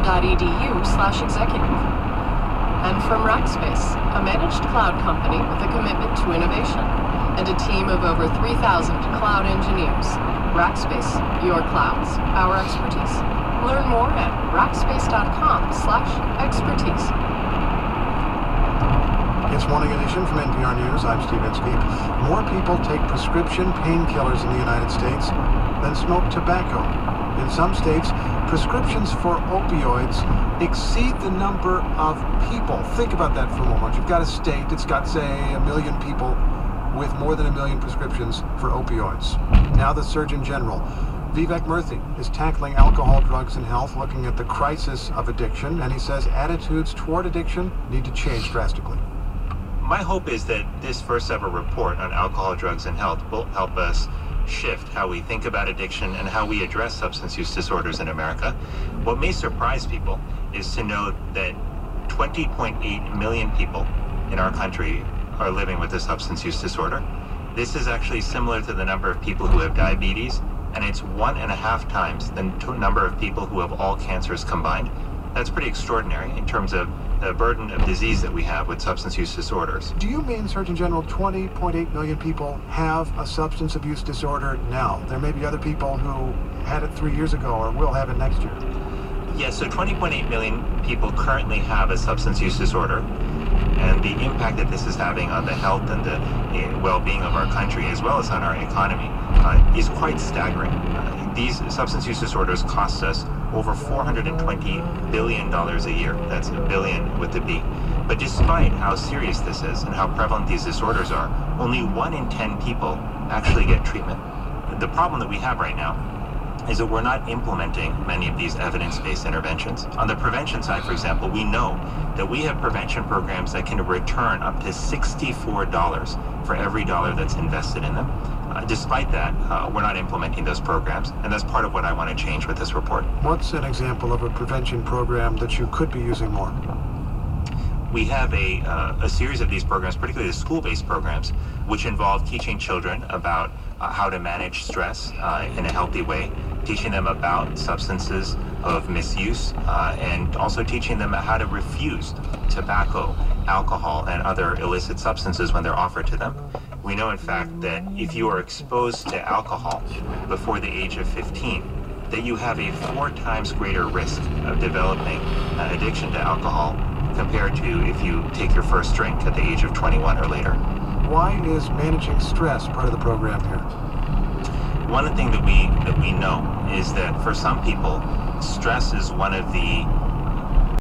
rackspace.edu/executive. And from Rackspace, a managed cloud company with a commitment to innovation and a team of over 3,000 cloud engineers. Rackspace, your clouds, our expertise. Learn more at rackspace.com/expertise. It's Morning Edition from NPR News. I'm Steve Inskeep. More people take prescription painkillers in the United States than smoke tobacco. In some states, prescriptions for opioids exceed the number of people. Think about that for a moment. You've got a state that's got, say, 1 million people with more than 1 million prescriptions for opioids. Now the Surgeon General, Vivek Murthy, is tackling alcohol, drugs, and health, looking at the crisis of addiction, and he says attitudes toward addiction need to change drastically. My hope is that this first ever report on alcohol, drugs, and health will help us shift how we think about addiction and how we address substance use disorders in America. What may surprise people is to know that 20.8 million people in our country are living with a substance use disorder. This is actually similar to the number of people who have diabetes, and it's 1.5 times the number of people who have all cancers combined. That's pretty extraordinary in terms of the burden of disease that we have with substance use disorders. Do you mean, Surgeon General, 20.8 million people have a substance abuse disorder now? There may be other people who had it 3 years ago or will have it next year. Yes, so 20.8 million people currently have a substance use disorder, and the impact that this is having on the health and the well-being of our country, as well as on our economy, is quite staggering. These substance use disorders cost us over $420 billion a year. That's a billion with a B. But despite how serious this is and how prevalent these disorders are, only 1 in 10 people actually get treatment. The problem that we have right now is that we're not implementing many of these evidence-based interventions. On the prevention side, for example, we know that we have prevention programs that can return up to $64 for every dollar that's invested in them. Despite that, we're not implementing those programs, and that's part of what I want to change with this report. What's an example of a prevention program that you could be using more? We have a series of these programs, particularly the school-based programs, which involve teaching children about how to manage stress in a healthy way, teaching them about substances of misuse, and also teaching them how to refuse tobacco, alcohol, and other illicit substances when they're offered to them. We know, in fact, that if you are exposed to alcohol before the age of 15, that you have a 4 times greater risk of developing addiction to alcohol compared to if you take your first drink at the age of 21 or later. Why is managing stress part of the program here? One thing that we know is that for some people, stress is one of the